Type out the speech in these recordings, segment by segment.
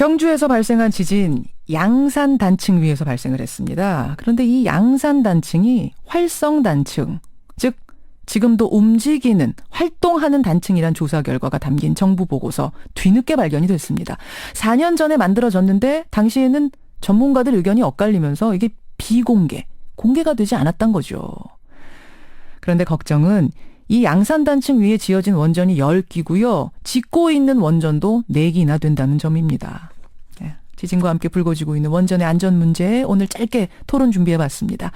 경주에서 발생한 지진, 양산 단층 위에서 발생을 했습니다. 그런데 이 양산 단층이 활성 단층, 즉 지금도 움직이는, 활동하는 단층이란 조사 결과가 담긴 정부 보고서 뒤늦게 발견이 됐습니다. 4년 전에 만들어졌는데 당시에는 전문가들 의견이 엇갈리면서 이게 공개가 되지 않았던 거죠. 그런데 걱정은 이 양산 단층 위에 지어진 원전이 10기고요. 짓고 있는 원전도 4기나 된다는 점입니다. 지진과 함께 불거지고 있는 원전의 안전 문제 오늘 짧게 토론 준비해봤습니다.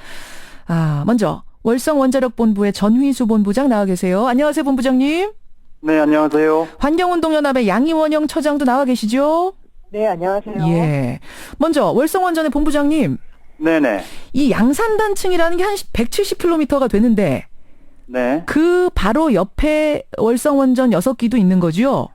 먼저 월성원자력본부의 전휘수 본부장 나와 계세요. 안녕하세요, 본부장님. 네, 안녕하세요. 환경운동연합의 양이원영 처장도 나와 계시죠? 네, 안녕하세요. 예. 먼저 월성원전의 본부장님. 네네. 이 양산 단층이라는 게 한 170km가 되는데 네. 그 바로 옆에 월성원전 6기도 있는 거죠?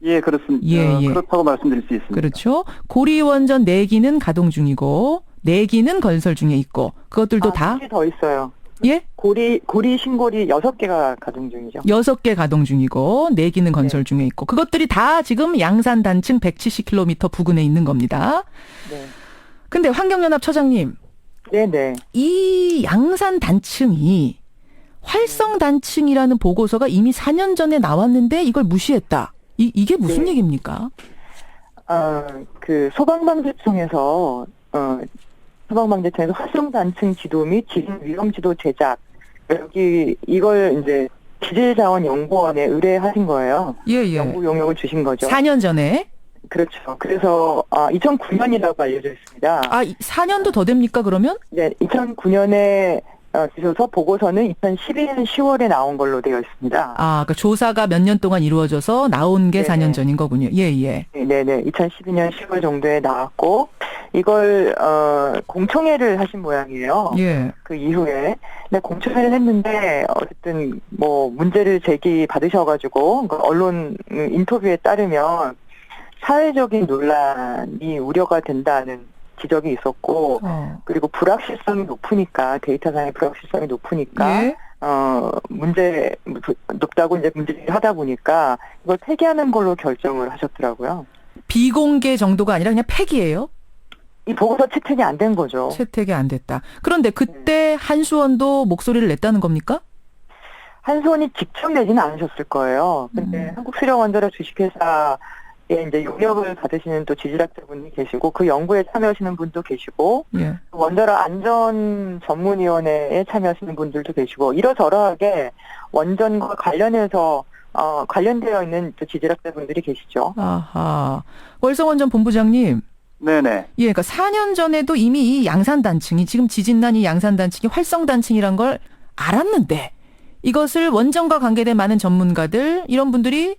예, 그렇습니다. 예. 그렇다고 말씀드릴 수 있습니다. 그렇죠. 고리원전 4기는 가동 중이고 4기는 건설 중에 있고 그것들도 다 2개 더 있어요. 예? 고리, 신고리 6개가 가동 중이죠. 6개 가동 중이고 4기는 건설 중에 있고 그것들이 다 지금 양산 단층 170km 부근에 있는 겁니다. 네. 근데 환경연합 처장님, 네네. 이 양산 단층이 활성 단층이라는 보고서가 이미 4년 전에 나왔는데 이걸 무시했다. 이게 무슨 네. 얘기입니까? 그 소방방재청에서 소방방재청에서 활성 단층 지도 및 지진 위험 지도 제작 이걸 이제 지질자원연구원에 의뢰하신 거예요. 예. 연구 용역을 주신 거죠. 4년 전에? 그렇죠. 그래서 2009년이라고 알려져 있습니다. 4년도 더 됩니까 그러면? 네, 2009년에 주셔서 보고서는 2012년 10월에 나온 걸로 되어 있습니다. 그러니까 조사가 몇 년 동안 이루어져서 나온 게 네네. 4년 전인 거군요. 예. 네네. 2012년 10월 정도에 나왔고, 이걸, 공청회를 하신 모양이에요. 예. 그 이후에. 근데 공청회를 했는데, 어쨌든, 문제를 제기 받으셔가지고, 언론 인터뷰에 따르면, 사회적인 논란이 우려가 된다는 지적이 있었고, 그리고 불확실성이 높으니까, 데이터상의 불확실성이 높으니까, 예. 높다고 이제 문제를 하다 보니까, 이걸 폐기하는 걸로 결정을 하셨더라고요. 비공개 정도가 아니라 그냥 폐기예요? 이 보고서 채택이 안 된 거죠. 채택이 안 됐다. 그런데 그때 한수원도 목소리를 냈다는 겁니까? 한수원이 직접 내지는 않으셨을 거예요. 근데 한국수력원자력 주식회사에 이제 용역을 받으시는 또 지질학자분이 계시고, 그 연구에 참여하시는 분도 계시고, 예. 원자력 안전 전문위원회에 참여하시는 분들도 계시고, 이러저러하게 원전과 관련해서 관련되어 있는 또 지질학자분들이 계시죠. 아하. 월성원전 본부장님. 네네. 예, 그러니까 4년 전에도 이미 이 양산 단층이 지금 지진난 이 양산 단층이 활성 단층이란 걸 알았는데 이것을 원전과 관계된 많은 전문가들 이런 분들이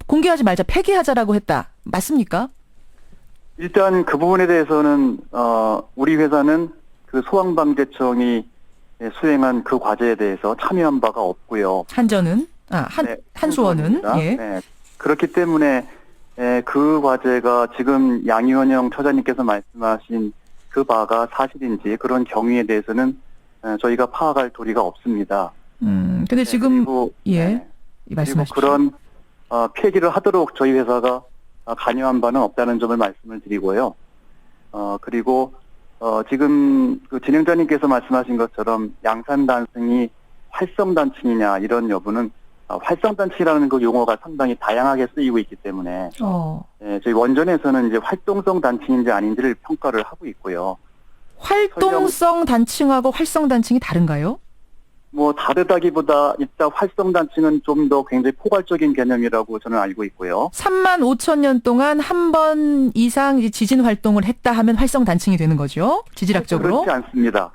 공개하지 말자, 폐기하자라고 했다. 맞습니까? 일단 그 부분에 대해서는, 우리 회사는 그 소방방재청이 수행한 그 과제에 대해서 참여한 바가 없고요. 한전은? 네, 한수원은? 예. 네. 그렇기 때문에, 그 과제가 지금 양이원영 처장님께서 말씀하신 그 바가 사실인지 그런 경위에 대해서는 저희가 파악할 도리가 없습니다. 근데 지금, 그리고, 예. 그리고 말씀하십시오. 그런 폐기를 하도록 저희 회사가 관여한 바는 없다는 점을 말씀을 드리고요. 그리고 지금 그 진행자님께서 말씀하신 것처럼 양산 단층이 활성 단층이냐 이런 여부는 활성 단층이라는 그 용어가 상당히 다양하게 쓰이고 있기 때문에 저희 원전에서는 이제 활동성 단층인지 아닌지를 평가를 하고 있고요. 활동성 단층하고 활성 단층이 다른가요? 다르다기보다 일단 활성 단층은 좀 더 굉장히 포괄적인 개념이라고 저는 알고 있고요. 3만 5천 년 동안 한 번 이상 지진 활동을 했다 하면 활성 단층이 되는 거죠? 지질학적으로? 그렇지 않습니다.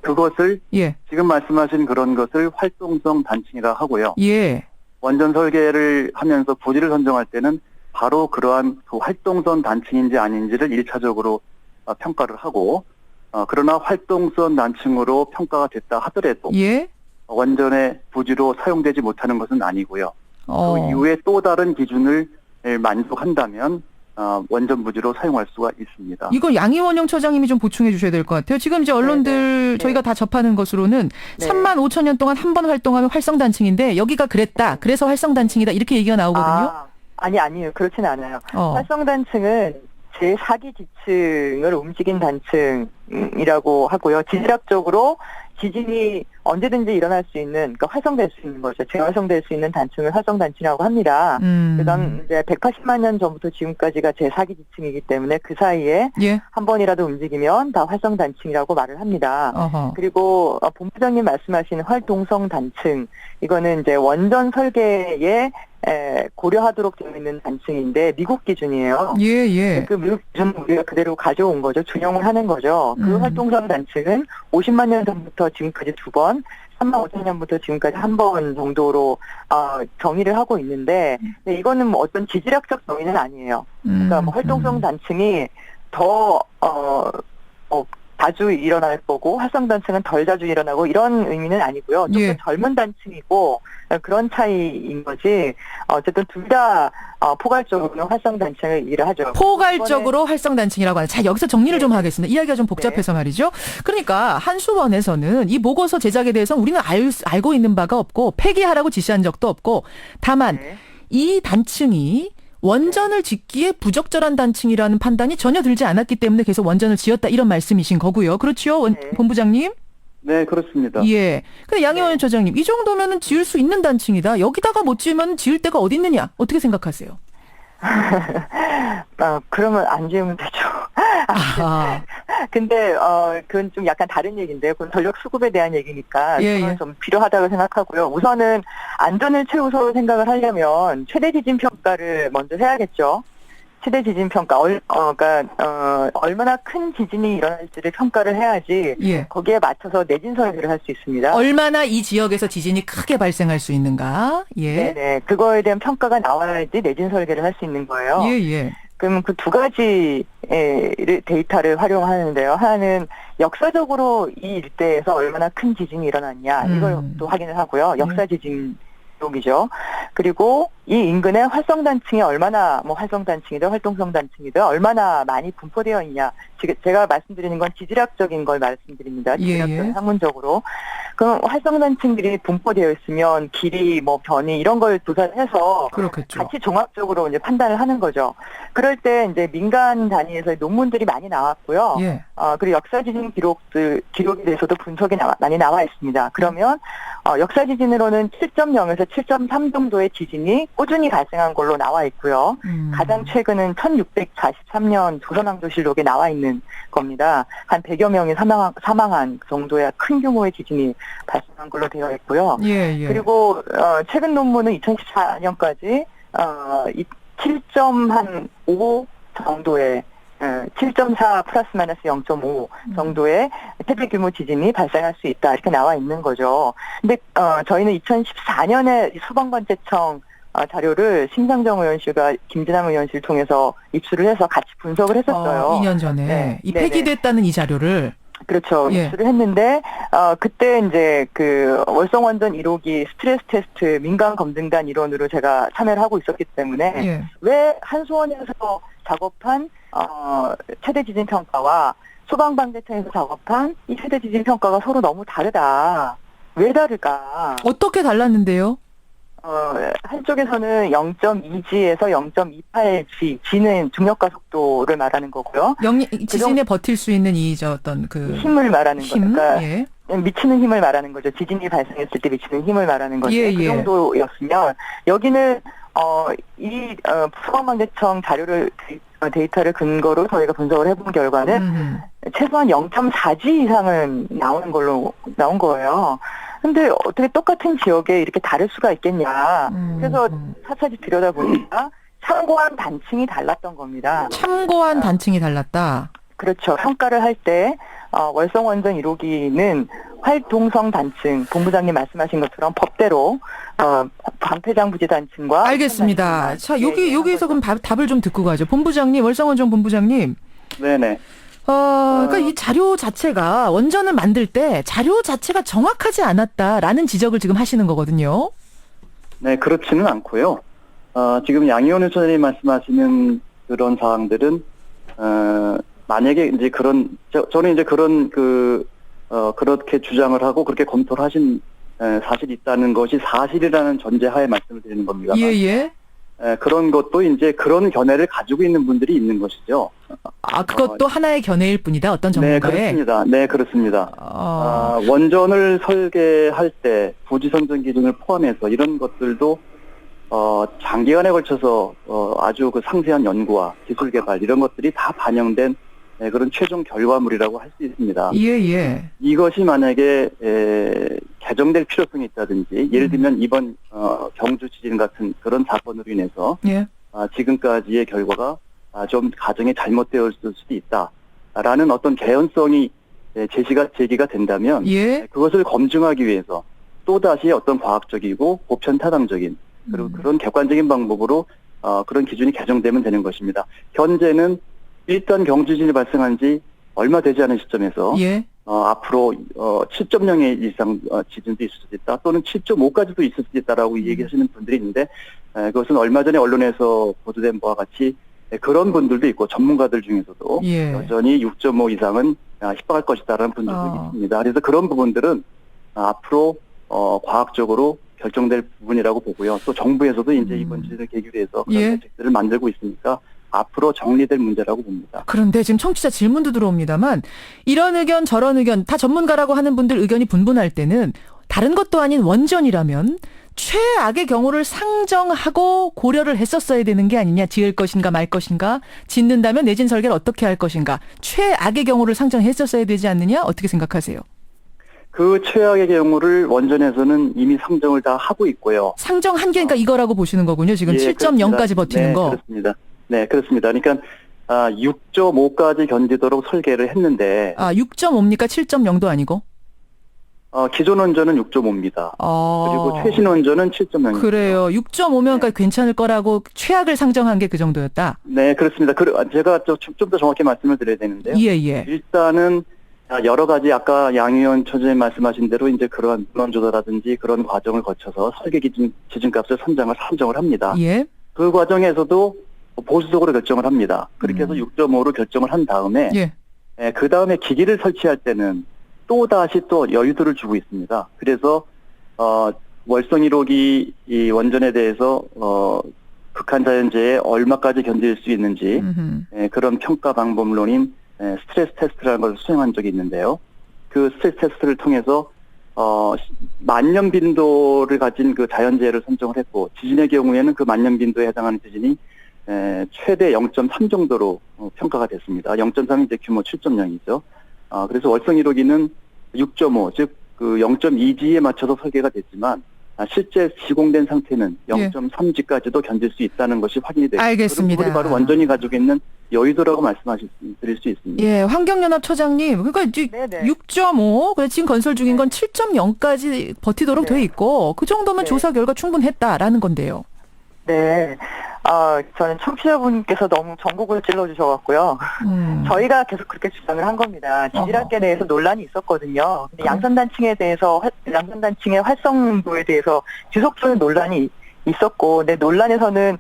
그것을 예. 지금 말씀하신 그런 것을 활동성 단층이라 하고요. 예. 원전 설계를 하면서 부지를 선정할 때는 바로 그러한 그 활동성 단층인지 아닌지를 1차적으로 평가를 하고 그러나 활동성 단층으로 평가가 됐다 하더라도 예. 원전의 부지로 사용되지 못하는 것은 아니고요. 그 이후에 또 다른 기준을 만족한다면 원전 부지로 사용할 수가 있습니다. 이거 양이원영 처장님이 좀 보충해 주셔야 될 것 같아요. 지금 이제 언론들 저희가 다 접하는 것으로는 3만 5천 년 동안 한 번 활동하면 활성 단층인데 여기가 그랬다. 그래서 활성 단층이다. 이렇게 얘기가 나오거든요. 아니요. 그렇지는 않아요. 활성단층은 제4기 지층을 움직인 단층이라고 하고요. 지질학적으로 지진이 언제든지 일어날 수 있는, 그러니까 활성될 수 있는 거죠. 재활성될 수 있는 단층을 활성단층이라고 합니다. 그다음 이제 180만 년 전부터 지금까지가 제4기 지층이기 때문에 그 사이에 예. 한 번이라도 움직이면 다 활성단층이라고 말을 합니다. 어허. 그리고 본부장님 말씀하신 활동성 단층, 이거는 이제 원전 설계에 고려하도록 되어 있는 단층인데 미국 기준이에요. 예. 그 미국 기준 우리가 그대로 가져온 거죠. 준용을 하는 거죠. 그 활동성 단층은 50만 년 전부터 지금까지 2번, 3만 5천 년부터 지금까지 한 번 정도로 정의를 하고 있는데, 근데 이거는 뭐 어떤 지질학적 정의는 아니에요. 그러니까 뭐 활동성 단층이 더 자주 일어날 거고 활성단층은 덜 자주 일어나고 이런 의미는 아니고요. 좀 더 젊은 단층이고 그런 차이인 거지. 어쨌든 둘 다 포괄적으로는 활성단층을 일을 하죠. 포괄적으로 활성단층이라고 하는. 자, 여기서 정리를 좀 하겠습니다. 이야기가 좀 복잡해서 말이죠. 그러니까 한수원에서는 이 보고서 제작에 대해서 우리는 알고 있는 바가 없고 폐기하라고 지시한 적도 없고, 다만 이 단층이 원전을 짓기에 부적절한 단층이라는 판단이 전혀 들지 않았기 때문에 계속 원전을 지었다, 이런 말씀이신 거고요. 그렇죠, 본부장님? 네, 그렇습니다. 예. 근데 양희원 처장님, 이 정도면은 지을 수 있는 단층이다. 여기다가 못 지으면 지을 데가 어디 있느냐? 어떻게 생각하세요? 그러면 안 지으면 되죠. 근데 그건 좀 약간 다른 얘기인데요. 그건 전력 수급에 대한 얘기니까 그건 좀 필요하다고 생각하고요. 우선은 안전을 최우선으로 생각을 하려면 최대 지진 평가를 먼저 해야겠죠. 최대 지진 평가, 얼마나 큰 지진이 일어날지를 평가를 해야지 거기에 맞춰서 내진 설계를 할 수 있습니다. 얼마나 이 지역에서 지진이 크게 발생할 수 있는가? 예. 네네. 그거에 대한 평가가 나와야지 내진 설계를 할 수 있는 거예요. 예. 그럼 그 두 가지 데이터를 활용하는데요. 하나는 역사적으로 이 일대에서 얼마나 큰 지진이 일어났냐, 이걸 또 확인을 하고요. 역사 지진 기록이죠. 그리고 이 인근의 활성단층이 얼마나, 뭐 활성단층이든 활동성 단층이든 얼마나 많이 분포되어 있냐. 제가 말씀드리는 건 지질학적인 걸 말씀드립니다. 지질학적 학문적으로. 그럼 활성단층들이 분포되어 있으면 길이, 뭐 변이 이런 걸 조사해서 그렇겠죠. 같이 종합적으로 이제 판단을 하는 거죠. 그럴 때 이제 민간 단위에서 논문들이 많이 나왔고요. 그리고 역사 지진 기록에 대해서도 분석이 많이 나와 있습니다. 그러면 역사 지진으로는 7.0에서 7.3 정도의 지진이 꾸준히 발생한 걸로 나와 있고요. 가장 최근은 1643년 조선왕조실록에 나와 있는 겁니다. 한 100여 명이 사망한 정도의 큰 규모의 지진이 발생한 걸로 되어 있고요. 그리고 최근 논문은 2014년까지 7.5 정도의 7.4 플러스 마이너스 0.5 정도의 최대 규모 지진이 발생할 수 있다, 이렇게 나와 있는 거죠. 근데 저희는 2014년에 소방관제청 자료를 심상정 의원실과 김진남 의원실 통해서 입수를 해서 같이 분석을 했었어요. 2년 전에 이 폐기됐다는 이 자료를. 그렇죠. 입수를 했는데 그때 이제 그 월성원전 1호기 스트레스 테스트 민간 검증단 일원으로 제가 참여를 하고 있었기 때문에 왜 한수원에서 작업한 최대 지진 평가와 소방방재청에서 작업한 이 최대 지진 평가가 서로 너무 다르다. 왜 다를까? 어떻게 달랐는데요? 한쪽에서는 0.2G에서 0.28G, G는 중력가 속도를 말하는 거고요. 지진에 버틸 수 있는 힘을 말하는 거죠. 그러니까 미치는 힘을 말하는 거죠. 지진이 발생했을 때 미치는 힘을 말하는 거죠. 그 정도였으면 여기는 이 소방방재청 데이터를 근거로 저희가 분석을 해본 결과는 최소한 0.4G 이상은 나온 거예요. 근데 어떻게 똑같은 지역에 이렇게 다를 수가 있겠냐. 그래서 차차히 들여다보니까 참고한 단층이 달랐던 겁니다. 참고한 단층이 달랐다. 그렇죠. 평가를 할 때 월성원전 1호기는 활동성 단층, 본부장님 말씀하신 것처럼 법대로 방패장 부지 단층과. 알겠습니다. 자, 여기에서 그럼 답을 좀 듣고 가죠. 본부장님, 월성원전 본부장님. 네네. 그러니까 이 자료 자체가, 원전을 만들 때 자료 자체가 정확하지 않았다라는 지적을 지금 하시는 거거든요. 네, 그렇지는 않고요. 지금 양희원 의원님 말씀하시는 그런 사항들은 만약에 이제 저는 이제 그렇게 주장을 하고 그렇게 검토를 하신 사실이 있다는 것이 사실이라는 전제하에 말씀을 드리는 겁니다. 그런 것도 이제 그런 견해를 가지고 있는 분들이 있는 것이죠. 그것도 하나의 견해일 뿐이다. 어떤 전문가의. 네, 그렇습니다. 네, 그렇습니다. 원전을 설계할 때 부지 선정 기준을 포함해서 이런 것들도 장기간에 걸쳐서 아주 그 상세한 연구와 기술 개발 이런 것들이 다 반영된 그런 최종 결과물이라고 할 수 있습니다. 예. 이것이 만약에 개정될 필요성이 있다든지 예를 들면 이번 경주 지진 같은 그런 사건으로 인해서 지금까지의 결과가 좀 가정이 잘못되었을 수도 있다라는 어떤 개연성이 제기가 된다면 그것을 검증하기 위해서 또다시 어떤 과학적이고 보편타당적인 그리고 그런 객관적인 방법으로 그런 기준이 개정되면 되는 것입니다. 현재는 일단 경주지진이 발생한 지 얼마 되지 않은 시점에서 앞으로 7.0 이상 지진도 있을 수도 있다 또는 7.5까지도 있을 수도 있다라고 얘기하시는 분들이 있는데 그것은 얼마 전에 언론에서 보도된 바와 같이 그런 분들도 있고 전문가들 중에서도 여전히 6.5 이상은 희박할 것이다라는 분들도 있습니다. 그래서 그런 부분들은 앞으로 과학적으로 결정될 부분이라고 보고요. 또 정부에서도 이제 이번 지진을 계기로 해서 그런 대책들을 만들고 있으니까 앞으로 정리될 문제라고 봅니다. 그런데 지금 청취자 질문도 들어옵니다만 이런 의견 저런 의견 다 전문가라고 하는 분들 의견이 분분할 때는 다른 것도 아닌 원전이라면 최악의 경우를 상정하고 고려를 했었어야 되는 게 아니냐. 지을 것인가 말 것인가. 짓는다면 내진 설계를 어떻게 할 것인가. 최악의 경우를 상정했었어야 되지 않느냐. 어떻게 생각하세요? 그 최악의 경우를 원전에서는 이미 상정을 다 하고 있고요. 상정한 게 그러니까 이거라고 보시는 거군요. 지금 7.0까지 버티는 거. 그렇습니다. 네, 그렇습니다. 그러니까 6.5까지 견디도록 설계를 했는데 6.5입니까? 7.0도 아니고? 기존 원전은 6.5입니다. 그리고 최신 원전은 7.0입니다. 그래요. 6.5면까지 괜찮을 거라고 최악을 상정한 게 그 정도였다? 네, 그렇습니다. 제가 좀 더 정확히 말씀을 드려야 되는데요. 일단은 여러 가지 아까 양 의원 처장님 말씀하신 대로 이제 그런 민원 조사라든지 그런 과정을 거쳐서 설계 기준 지진값을 산정을 합니다. 그 과정에서도 보수적으로 결정을 합니다. 그렇게 해서 6.5로 결정을 한 다음에 그 다음에 기기를 설치할 때는 또 다시 또 여유도를 주고 있습니다. 그래서 월성 1호기 이 원전에 대해서 극한 자연재해에 얼마까지 견딜 수 있는지 그런 평가 방법론인 스트레스 테스트라는 걸 수행한 적이 있는데요. 그 스트레스 테스트를 통해서 만년 빈도를 가진 그 자연재해를 선정을 했고 지진의 경우에는 그 만년 빈도에 해당하는 지진이 최대 0.3 정도로 평가가 됐습니다. 0.3이 이제 규모 7.0이죠. 그래서 월성 1호기는 6.5, 즉 그 0.2G에 맞춰서 설계가 됐지만 실제 시공된 상태는 0.3G까지도 견딜 수 있다는 것이 확인이 됐습니다. 알겠습니다. 그게 바로 원전이 가지고 있는 여의도라고 말씀드릴 수 있습니다. 환경연합처장님, 그러니까 6.5, 그래 지금 건설 중인 건 7.0까지 버티도록 돼 있고 그 정도면 조사 결과 충분했다라는 건데요. 네. 저는 청취자분께서 너무 전국을 찔러주셔갖고요. 저희가 계속 그렇게 주장을 한 겁니다. 지질학계에 대해서 논란이 있었거든요. 근데 양산단층에 대해서, 양산단층의 활성도에 대해서 지속적인 논란이 있었고, 근데 논란에서는,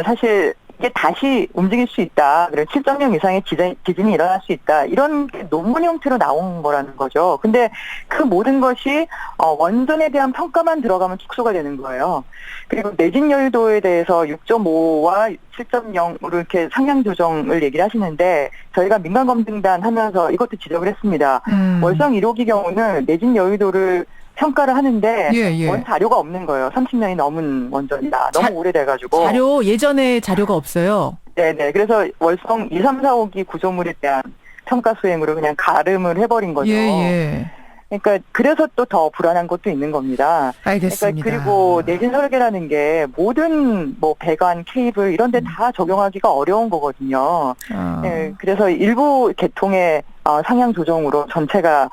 사실, 이게 다시 움직일 수 있다. 그리고 7.0 이상의 지진이 일어날 수 있다. 이런 논문 형태로 나온 거라는 거죠. 근데 그 모든 것이 원전에 대한 평가만 들어가면 축소가 되는 거예요. 그리고 내진 여유도에 대해서 6.5와 7.0으로 이렇게 상향 조정을 얘기를 하시는데 저희가 민간검증단 하면서 이것도 지적을 했습니다. 월성 1호기 경우는 내진 여유도를 평가를 하는데 원 자료가 없는 거예요. 30년이 넘은 원전이다. 너무 오래돼가지고. 예전에 자료가 없어요? 네네. 그래서 월성 2, 3, 4, 5기 구조물에 대한 평가 수행으로 그냥 가름을 해버린 거죠. 그러니까 그래서 또 더 불안한 것도 있는 겁니다. 알겠습니다. 그러니까 그리고 내진 설계라는 게 모든 뭐 배관, 케이블 이런 데 다 적용하기가 어려운 거거든요. 네, 그래서 일부 계통의 상향 조정으로 전체가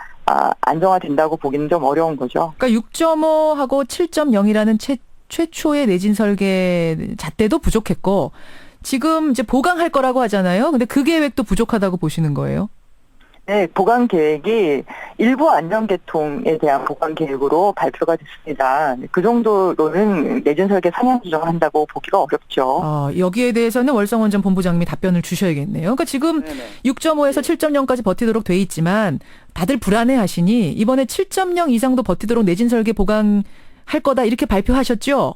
안정화된다고 보기는 좀 어려운 거죠. 그러니까 6.5하고 7.0이라는 최초의 내진 설계 잣대도 부족했고 지금 이제 보강할 거라고 하잖아요. 근데 그 계획도 부족하다고 보시는 거예요? 네, 보강 계획이 일부 안전 계통에 대한 보강 계획으로 발표가 됐습니다. 그 정도로는 내진 설계 상향 조정을 한다고 보기가 어렵죠. 여기에 대해서는 월성원전 본부장님이 답변을 주셔야겠네요. 그러니까 지금 6.5에서 7.0까지 버티도록 돼 있지만 다들 불안해하시니 이번에 7.0 이상도 버티도록 내진 설계 보강할 거다 이렇게 발표하셨죠?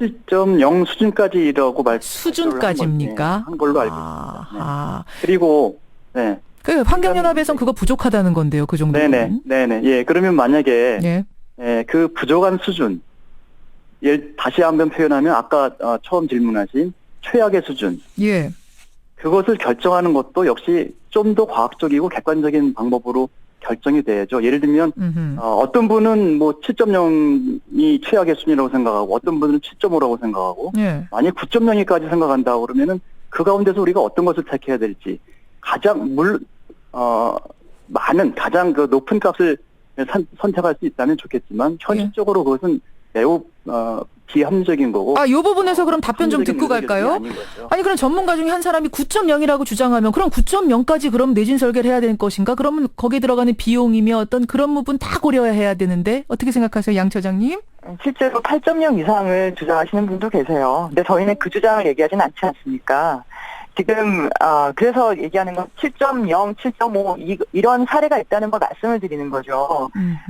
7.0 수준까지라고 수준까지입니까? 한 걸로 알고 있습니다. 네. 그리고 네. 그 환경연합에선 그거 부족하다는 건데요, 그 정도는. 네네. 예, 그러면 만약에 그 부족한 수준, 다시 한번 표현하면 아까 처음 질문하신 최악의 수준. 예. 그것을 결정하는 것도 역시 좀 더 과학적이고 객관적인 방법으로 결정이 돼야죠. 예를 들면 어떤 분은 뭐 7.0이 최악의 수준이라고 생각하고 어떤 분은 7.5라고 생각하고 만약 9.0까지 생각한다 그러면은 그 가운데서 우리가 어떤 것을 택해야 될지 가장 많은 가장 그 높은 값을 선택할 수 있다면 좋겠지만 현실적으로 그것은 매우 비합리적인 거고. 이 부분에서 그럼 답변 좀 듣고 갈까요? 아니 그럼 전문가 중에 한 사람이 9.0이라고 주장하면 그럼 9.0까지 그럼 내진 설계를 해야 되는 것인가? 그러면 거기에 들어가는 비용이며 어떤 그런 부분 다 고려해야 되는데 어떻게 생각하세요, 양 처장님? 실제로 8.0 이상을 주장하시는 분도 계세요. 근데 저희는 그 주장을 얘기하진 않지 않습니까? 지금 그래서 얘기하는 건 7.0, 7.5 이런 사례가 있다는 걸 말씀을 드리는 거죠.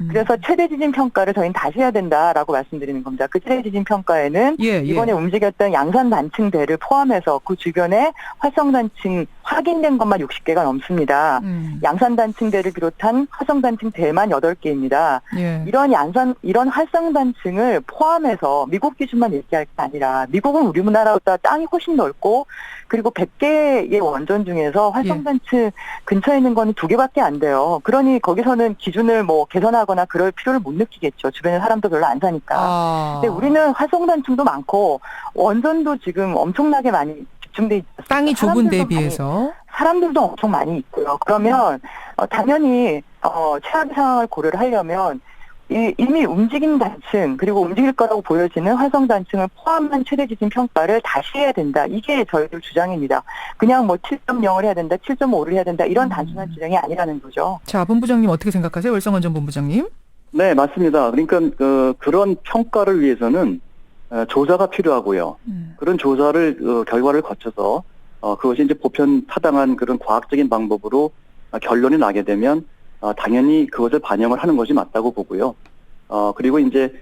그래서 최대 지진 평가를 저희는 다시 해야 된다라고 말씀드리는 겁니다. 그 최대 지진 평가에는 이번에 움직였던 양산 단층대를 포함해서 그 주변에 활성 단층 확인된 것만 60개가 넘습니다. 양산 단층대를 비롯한 활성 단층대만 8개입니다. 이런 활성 단층을 포함해서 미국 기준만 얘기할 게 아니라 미국은 우리나라보다 땅이 훨씬 넓고 그리고 100개의 원전 중에서 활성단층 근처에 있는 거는 2개밖에 안 돼요. 그러니 거기서는 기준을 뭐 개선하거나 그럴 필요를 못 느끼겠죠. 주변에 사람도 별로 안 사니까. 근데 우리는 활성단층도 많고 원전도 지금 엄청나게 많이 집중돼 있어요. 땅이 좁은 데 비해서. 사람들도 엄청 많이 있고요. 그러면 당연히 최악의 상황을 고려를 하려면 이미 움직인 단층 그리고 움직일 거라고 보여지는 활성 단층을 포함한 최대 지진 평가를 다시 해야 된다. 이게 저희들 주장입니다. 그냥 뭐 7.0을 해야 된다, 7.5를 해야 된다 이런 단순한 주장이 아니라는 거죠. 자, 본부장님 어떻게 생각하세요? 월성원전 본부장님? 네, 맞습니다. 그러니까 그런 평가를 위해서는 조사가 필요하고요. 그런 조사를 결과를 거쳐서 그것이 이제 보편 타당한 그런 과학적인 방법으로 결론이 나게 되면 당연히 그것을 반영을 하는 것이 맞다고 보고요. 그리고 이제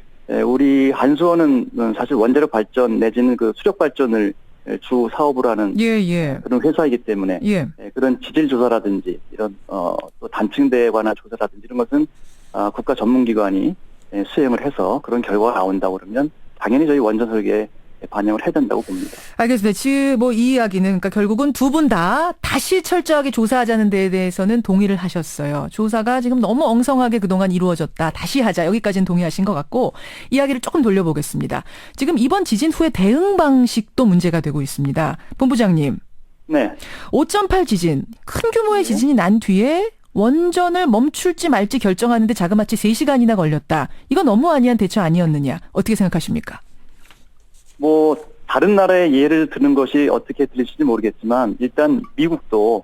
우리 한수원은 사실 원자력 발전 내지는 그 수력 발전을 주 사업으로 하는 그런 회사이기 때문에 그런 지질 조사라든지 이런 또 단층대에 관한 조사라든지 이런 것은 국가 전문기관이 수행을 해서 그런 결과가 나온다고 그러면 당연히 저희 원전 설계에 반영을 해야 된다고 봅니다. 알겠습니다. 지금 뭐 이 이야기는 그러니까 결국은 두 분 다 다시 철저하게 조사하자는 데에 대해서는 동의를 하셨어요. 조사가 지금 너무 엉성하게 그동안 이루어졌다. 다시 하자. 여기까지는 동의하신 것 같고 이야기를 조금 돌려보겠습니다. 지금 이번 지진 후에 대응 방식도 문제가 되고 있습니다. 본부장님. 네. 5.8 지진. 큰 규모의 지진이 난 뒤에 원전을 멈출지 말지 결정하는데 자그마치 3시간이나 걸렸다. 이건 너무 아니한 대처 아니었느냐. 어떻게 생각하십니까? 뭐 다른 나라의 예를 드는 것이 어떻게 들릴지 모르겠지만 일단 미국도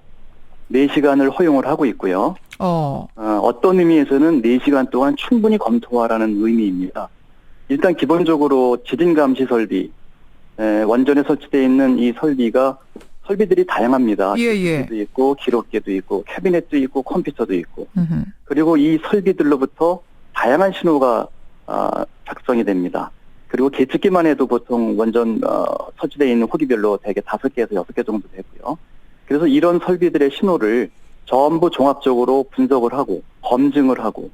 4시간을 허용을 하고 있고요. 어떤 의미에서는 4시간 동안 충분히 검토하라는 의미입니다. 일단 기본적으로 지진 감시 설비, 원전에 설치되어 있는 이 설비들이 다양합니다. 기록기도 있고 기록기도 있고 캐비넷도 있고 컴퓨터도 있고 그리고 이 설비들로부터 다양한 신호가 작성이 됩니다. 그리고 계측기만 해도 보통 원전 설치되어 있는 호기별로 대개 5개에서 6개 정도 되고요. 그래서 이런 설비들의 신호를 전부 종합적으로 분석을 하고 검증을 하고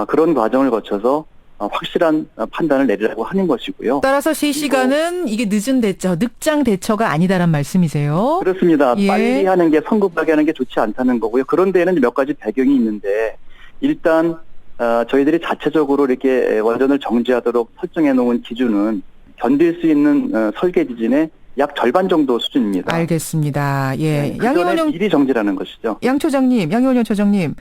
그런 과정을 거쳐서 확실한 판단을 내리라고 하는 것이고요. 따라서 3시간은 이게 늦은 대처, 늑장 대처가 아니다란 말씀이세요? 그렇습니다. 빨리 하는 게 성급하게 하는 게 좋지 않다는 거고요. 그런 데에는 몇 가지 배경이 있는데 일단 저희들이 자체적으로 이렇게 원전을 정지하도록 설정해 놓은 기준은 견딜 수 있는 설계 지진의 약 절반 정도 수준입니다. 알겠습니다. 예. 양희원 미리 정지라는 것이죠. 양희원 처장님,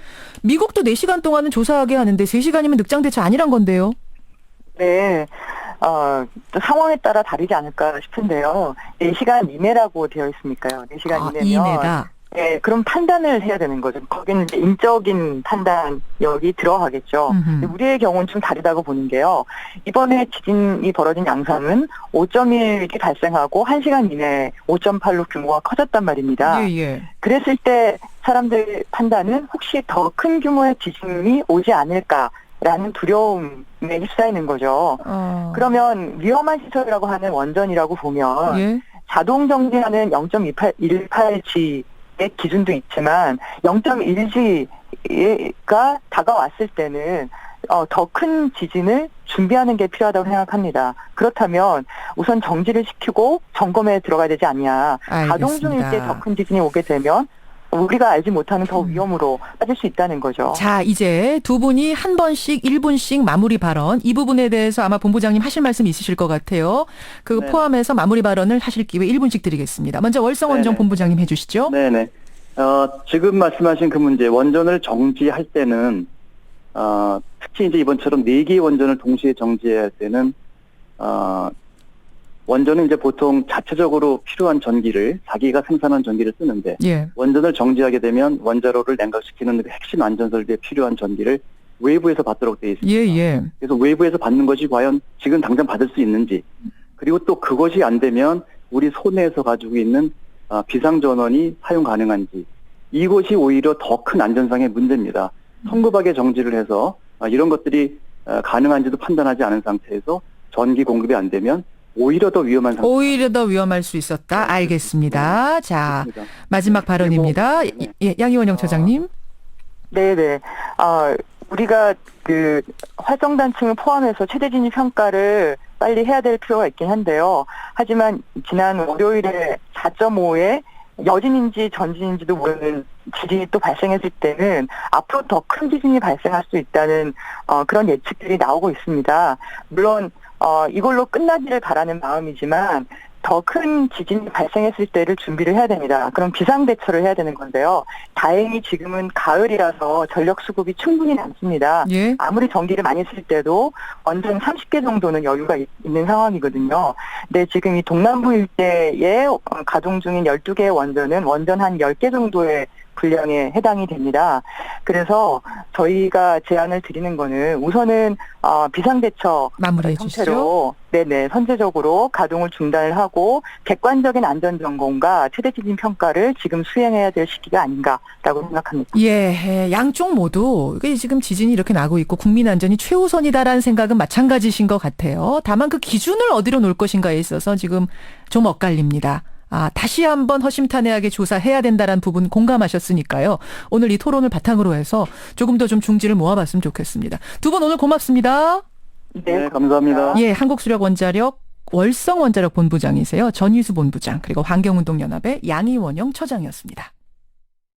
미국도 4시간 동안은 조사하게 하는데 3시간이면 늑장 대처 아니란 건데요. 네. 또 상황에 따라 다르지 않을까 싶은데요. 4시간 이내라고 되어 있으니까요. 4시간 이내면. 이내다. 네, 그럼 판단을 해야 되는 거죠. 거기는 이제 인적인 판단력이 들어가겠죠. 우리의 경우는 좀 다르다고 보는 게요. 이번에 지진이 벌어진 양산은 5.1이 발생하고 1시간 이내에 5.8로 규모가 커졌단 말입니다. 그랬을 때 사람들 판단은 혹시 더 큰 규모의 지진이 오지 않을까 라는 두려움에 휩싸이는 거죠. 그러면 위험한 시설이라고 하는 원전이라고 보면 예. 자동 정지하는 0.18G의 기준도 있지만 0.1G가 다가왔을 때는 더 큰 지진을 준비하는 게 필요하다고 생각합니다. 그렇다면 우선 정지를 시키고 점검에 들어가야 되지 않냐. 가동 중일 때 더 큰 지진이 오게 되면 우리가 알지 못하는 더 위험으로 빠질 수 있다는 거죠. 자, 이제 두 분이 한 번씩 1분씩 마무리 발언, 이 부분에 대해서 아마 본부장님 하실 말씀 있으실 것 같아요. 그 네. 포함해서 마무리 발언을 하실 기회 1분씩 드리겠습니다. 먼저 월성원전 네네. 본부장님 해주시죠. 네네. 지금 말씀하신 그 문제, 원전을 정지할 때는, 특히 이제 이번처럼 4개의 원전을 동시에 정지해야 할 때는, 원전은 이제 보통 자체적으로 필요한 전기를, 자기가 생산한 전기를 쓰는데, 예. 원전을 정지하게 되면 원자로를 냉각시키는 핵심 안전설비에 필요한 전기를 외부에서 받도록 되어 있습니다. 예, 예. 그래서 외부에서 받는 것이 과연 지금 당장 받을 수 있는지, 그리고 또 그것이 안 되면 우리 손해에서 가지고 있는 비상전원이 사용 가능한지, 이것이 오히려 더 큰 안전상의 문제입니다. 성급하게 정지를 해서 이런 것들이 가능한지도 판단하지 않은 상태에서 전기 공급이 안 되면 오히려 더 위험한 상태. 오히려 더 위험할 수 있었다. 알겠습니다. 자, 그렇습니다. 마지막 발언입니다. 그리고, 예, 양희원영 처장님. 네네. 우리가 그 활성단층을 포함해서 최대 진입 평가를 빨리 해야 될 필요가 있긴 한데요. 하지만 지난 월요일에 4.5에 여진인지 전진인지도 모르는 지진이 또 발생했을 때는 앞으로 더 큰 지진이 발생할 수 있다는 그런 예측들이 나오고 있습니다. 물론 이걸로 끝나기를 바라는 마음이지만 더 큰 지진이 발생했을 때를 준비를 해야 됩니다. 그럼 비상대처를 해야 되는 건데요. 다행히 지금은 가을이라서 전력 수급이 충분히 남습니다. 예. 아무리 전기를 많이 쓸 때도 원전 30개 정도는 여유가 있는 상황이거든요. 근데 지금 이 동남부 일대에 가동 중인 12개의 원전은 원전 한 10개 정도의 분량에 해당이 됩니다. 그래서 저희가 제안을 드리는 거는 우선은 비상대처 마무리해 주시죠. 형태로 네네 선제적으로 가동을 중단을 하고 객관적인 안전점검과 최대 지진 평가를 지금 수행해야 될 시기가 아닌가라고 생각합니다. 예, 양쪽 모두 이게 지금 지진이 이렇게 나고 있고 국민 안전이 최우선이다라는 생각은 마찬가지신 것 같아요. 다만 그 기준을 어디로 놓을 것인가에 있어서 지금 좀 엇갈립니다. 다시 한번 허심탄회하게 조사해야 된다라는 부분 공감하셨으니까요. 오늘 이 토론을 바탕으로 해서 조금 더 좀 중지를 모아봤으면 좋겠습니다. 두 분 오늘 고맙습니다. 네, 감사합니다. 예, 한국수력원자력 월성원자력 본부장이세요. 전희수 본부장, 그리고 환경운동연합의 양희원영 처장이었습니다.